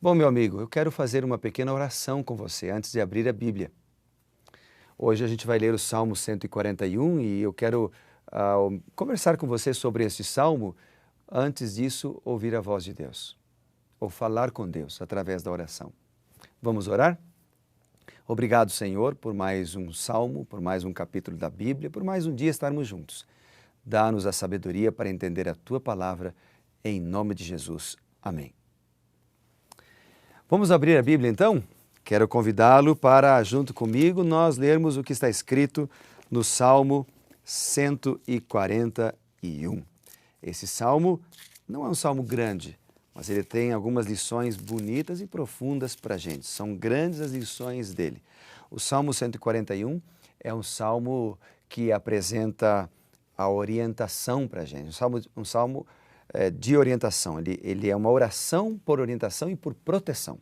Bom, meu amigo, eu quero fazer uma pequena oração com você antes de abrir a Bíblia. Hoje a gente vai ler o Salmo 141 e eu quero conversar com você sobre esse salmo. Antes disso, ouvir a voz de Deus, ou falar com Deus através da oração. Vamos orar? Obrigado, Senhor, por mais um salmo, por mais um capítulo da Bíblia, por mais um dia estarmos juntos. Dá-nos a sabedoria para entender a Tua palavra, em nome de Jesus. Amém. Vamos abrir a Bíblia então? Quero convidá-lo para, junto comigo, nós lermos o que está escrito no Salmo 141. Esse salmo não é um salmo grande, mas ele tem algumas lições bonitas e profundas para a gente. São grandes as lições dele. O Salmo 141 é um salmo que apresenta a orientação para a gente. Um salmo de orientação. Ele é uma oração por orientação e por proteção.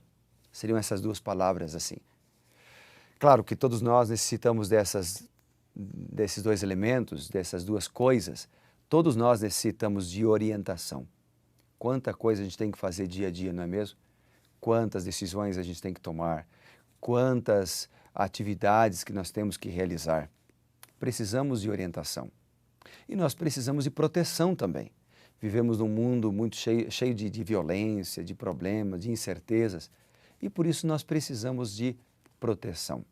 Seriam essas duas palavras assim. Claro que todos nós necessitamos desses dois elementos, dessas duas coisas. Todos nós necessitamos de orientação. Quanta coisa a gente tem que fazer dia a dia, não é mesmo? Quantas decisões a gente tem que tomar, quantas atividades que nós temos que realizar. Precisamos de orientação. E nós precisamos de proteção também. Vivemos num mundo muito cheio de violência, de problemas, de incertezas. E por isso nós precisamos de proteção.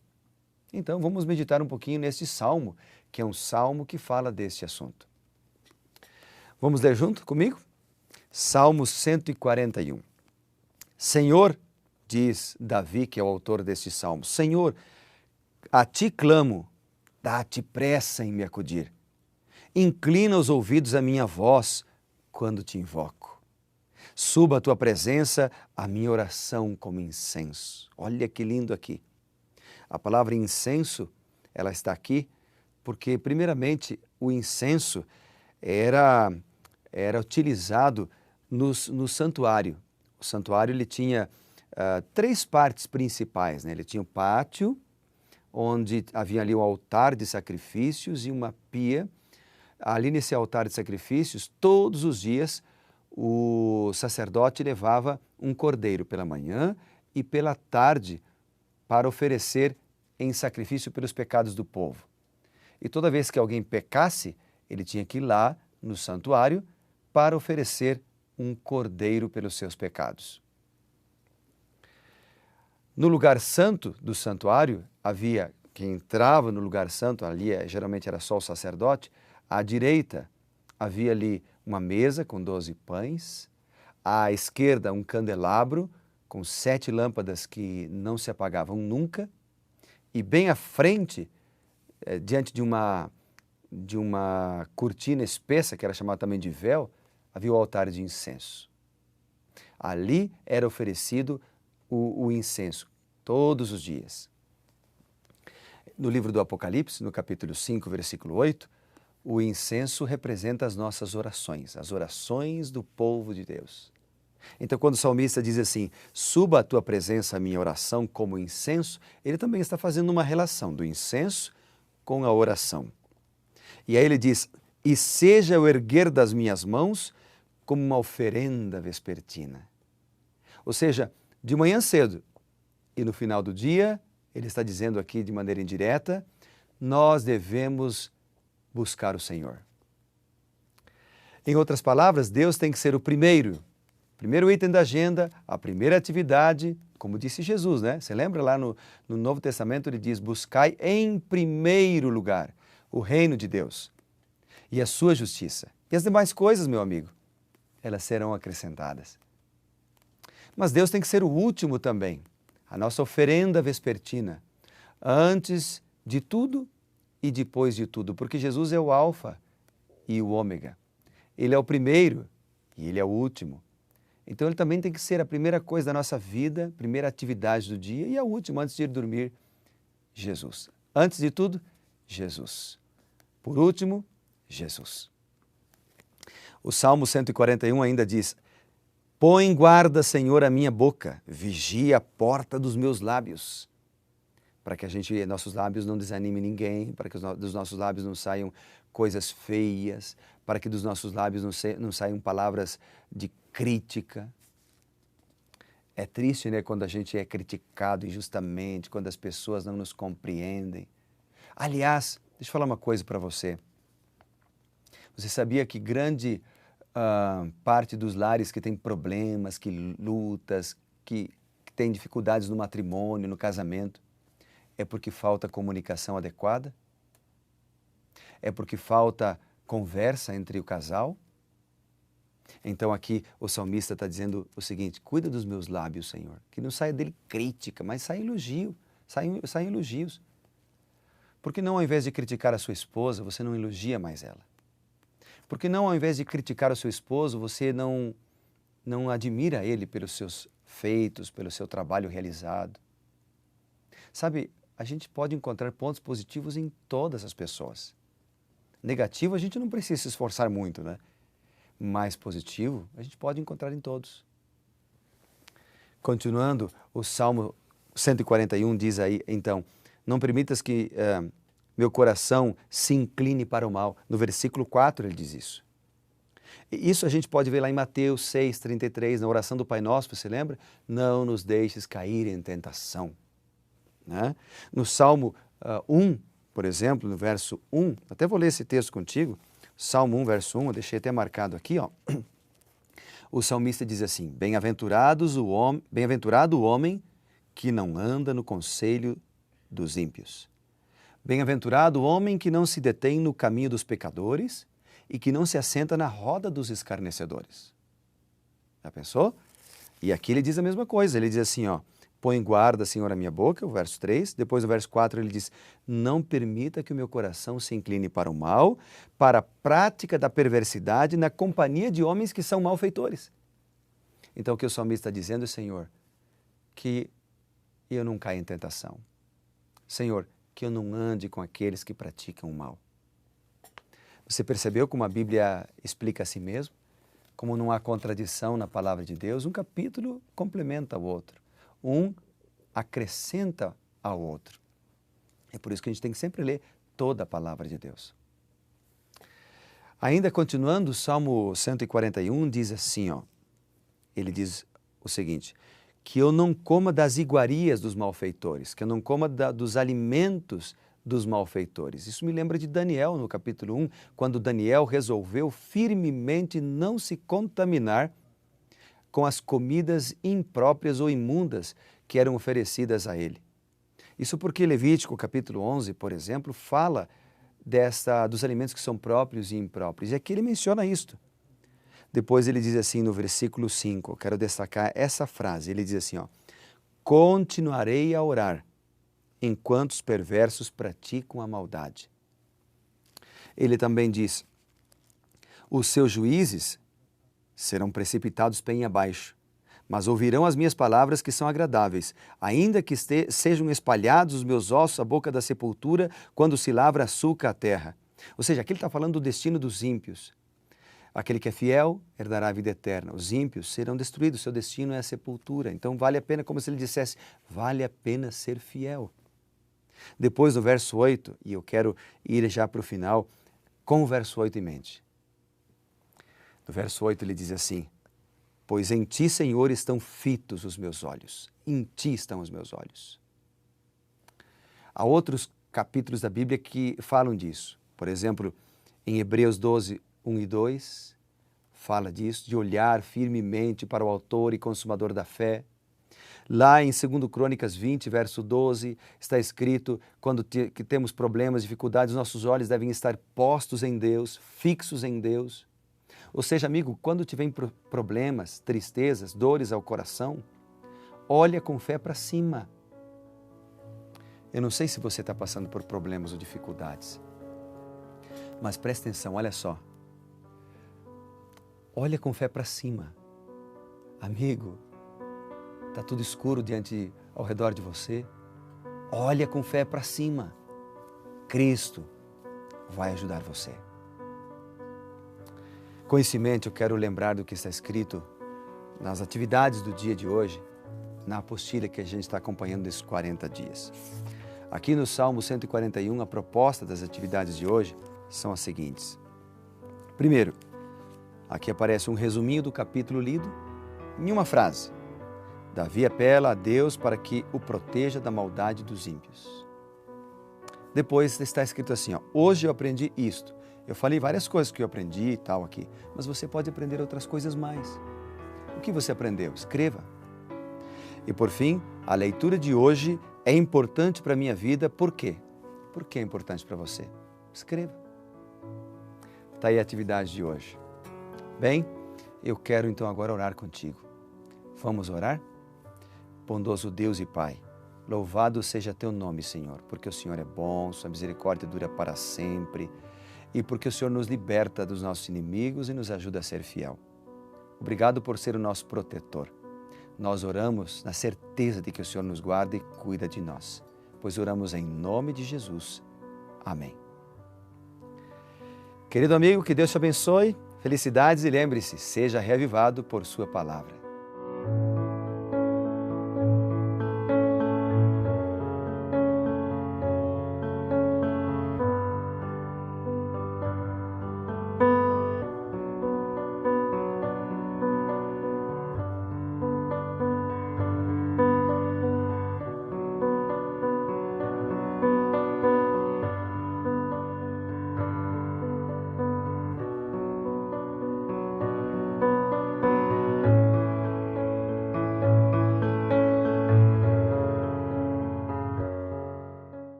Então vamos meditar um pouquinho neste salmo, que é um salmo que fala deste assunto. Vamos ler junto comigo? Salmo 141. Senhor, diz Davi, que é o autor deste salmo, Senhor, a Ti clamo, dá-te pressa em me acudir. Inclina os ouvidos à minha voz quando te invoco. Suba à Tua presença a minha oração como incenso. Olha que lindo aqui. A palavra incenso, ela está aqui porque, primeiramente, o incenso era utilizado no santuário. O santuário ele tinha três partes principais, né? Ele tinha o pátio, onde havia ali um altar de sacrifícios e uma pia. Ali nesse altar de sacrifícios, todos os dias, o sacerdote levava um cordeiro pela manhã e pela tarde para oferecer em sacrifício pelos pecados do povo. E toda vez que alguém pecasse, ele tinha que ir lá no santuário para oferecer um cordeiro pelos seus pecados. No lugar santo do santuário, havia quem entrava no lugar santo, ali geralmente era só o sacerdote. À direita havia ali uma mesa com 12 pães, à esquerda um candelabro com 7 lâmpadas que não se apagavam nunca, e bem à frente, diante de uma cortina espessa, que era chamada também de véu, havia o altar de incenso. Ali era oferecido o incenso todos os dias. No livro do Apocalipse, no capítulo 5, versículo 8, o incenso representa as nossas orações, as orações do povo de Deus. Então, quando o salmista diz assim, suba à Tua presença a minha oração como incenso, ele também está fazendo uma relação do incenso com a oração. E aí ele diz, e seja o erguer das minhas mãos como uma oferenda vespertina. Ou seja, de manhã cedo e no final do dia, ele está dizendo aqui de maneira indireta, nós devemos buscar o Senhor. Em outras palavras, Deus tem que ser o primeiro item da agenda, a primeira atividade, como disse Jesus, né? Você lembra lá no Novo Testamento, ele diz, buscai em primeiro lugar o reino de Deus e a sua justiça. E as demais coisas, meu amigo, elas serão acrescentadas. Mas Deus tem que ser o último também, a nossa oferenda vespertina, antes de tudo e depois de tudo, porque Jesus é o alfa e o ômega. Ele é o primeiro e ele é o último. Então ele também tem que ser a primeira coisa da nossa vida, primeira atividade do dia e a última, antes de ir dormir, Jesus. Antes de tudo, Jesus. Por último, Jesus. O Salmo 141 ainda diz, põe guarda, Senhor, a minha boca, vigia a porta dos meus lábios, para que nossos lábios não desanimem ninguém, para que dos nossos lábios não saiam coisas feias, para que dos nossos lábios não saiam palavras de crítica. É triste, né, quando a gente é criticado injustamente, quando as pessoas não nos compreendem. Aliás, deixa eu falar uma coisa para você. Você sabia que grande parte dos lares que tem problemas, que lutas, que tem dificuldades no matrimônio, no casamento, é porque falta comunicação adequada? É porque falta conversa entre o casal? Então aqui o salmista está dizendo o seguinte: cuida dos meus lábios, Senhor, que não saia dele crítica, mas saia elogio, saia elogios. Porque não, ao invés de criticar a sua esposa, você não elogia mais ela? Porque não, ao invés de criticar o seu esposo, você não admira ele pelos seus feitos, pelo seu trabalho realizado? Sabe, a gente pode encontrar pontos positivos em todas as pessoas. Negativo a gente não precisa se esforçar muito, né? Mais positivo a gente pode encontrar em todos. Continuando, o Salmo 141 diz aí, então, não permitas que meu coração se incline para o mal. No versículo 4 ele diz isso. E isso a gente pode ver lá em Mateus 6:33, na oração do Pai Nosso, você lembra? Não nos deixes cair em tentação. Né? No Salmo 1, por exemplo, no verso 1, até vou ler esse texto contigo, Salmo 1, verso 1, eu deixei até marcado aqui, ó. O salmista diz assim: bem-aventurado o homem que não anda no conselho dos ímpios. Bem-aventurado o homem que não se detém no caminho dos pecadores e que não se assenta na roda dos escarnecedores. Já pensou? E aqui ele diz a mesma coisa, ele diz assim, ó: põe guarda, Senhor, a minha boca, o verso 3. Depois, no verso 4, ele diz: não permita que o meu coração se incline para o mal, para a prática da perversidade na companhia de homens que são malfeitores. Então, o que o salmista está dizendo, Senhor, que eu não caia em tentação. Senhor, que eu não ande com aqueles que praticam o mal. Você percebeu como a Bíblia explica a si mesmo? Como não há contradição na palavra de Deus, um capítulo complementa o outro. Um acrescenta ao outro. É por isso que a gente tem que sempre ler toda a palavra de Deus. Ainda continuando, o Salmo 141 diz assim, ó, ele diz o seguinte: que eu não coma das iguarias dos malfeitores, que eu não coma dos alimentos dos malfeitores. Isso me lembra de Daniel, no capítulo 1, quando Daniel resolveu firmemente não se contaminar com as comidas impróprias ou imundas que eram oferecidas a ele. Isso porque Levítico, capítulo 11, por exemplo, fala dos alimentos que são próprios e impróprios. E aqui ele menciona isto. Depois ele diz assim no versículo 5, eu quero destacar essa frase, ele diz assim, ó: continuarei a orar enquanto os perversos praticam a maldade. Ele também diz: os seus juízes serão precipitados bem abaixo, mas ouvirão as minhas palavras que são agradáveis, ainda que sejam espalhados os meus ossos à boca da sepultura, quando se lavra açúcar à terra. Ou seja, aqui ele está falando do destino dos ímpios. Aquele que é fiel herdará a vida eterna. Os ímpios serão destruídos, seu destino é a sepultura. Então vale a pena, como se ele dissesse, vale a pena ser fiel. Depois do verso 8, e eu quero ir já para o final, com o verso 8 em mente. No verso 8 ele diz assim: pois em ti, Senhor, estão fitos os meus olhos. Em ti estão os meus olhos. Há outros capítulos da Bíblia que falam disso. Por exemplo, em Hebreus 12, 1 e 2, fala disso, de olhar firmemente para o autor e consumador da fé. Lá em 2 Crônicas 20, verso 12, está escrito, quando que temos problemas, dificuldades, nossos olhos devem estar postos em Deus, fixos em Deus. Ou seja, amigo, quando tiver problemas, tristezas, dores ao coração, olha com fé para cima. Eu não sei se você está passando por problemas ou dificuldades, mas presta atenção, olha só. Olha com fé para cima. Amigo, está tudo escuro ao redor de você. Olha com fé para cima. Cristo vai ajudar você. Com isso em mente, eu quero lembrar do que está escrito nas atividades do dia de hoje, na apostila que a gente está acompanhando nesses 40 dias. Aqui no Salmo 141, a proposta das atividades de hoje são as seguintes. Primeiro, aqui aparece um resuminho do capítulo lido em uma frase. Davi apela a Deus para que o proteja da maldade dos ímpios. Depois está escrito assim, ó, hoje eu aprendi isto. Eu falei várias coisas que eu aprendi e tal aqui, mas você pode aprender outras coisas mais. O que você aprendeu? Escreva. E por fim, a leitura de hoje é importante para a minha vida, por quê? Por que é importante para você? Escreva. Está aí a atividade de hoje. Bem, eu quero então agora orar contigo. Vamos orar? Bondoso Deus e Pai, louvado seja teu nome, Senhor, porque o Senhor é bom, sua misericórdia dura para sempre e porque o Senhor nos liberta dos nossos inimigos e nos ajuda a ser fiel. Obrigado por ser o nosso protetor. Nós oramos na certeza de que o Senhor nos guarda e cuida de nós, pois oramos em nome de Jesus. Amém. Querido amigo, que Deus te abençoe, felicidades e lembre-se, seja reavivado por sua palavra.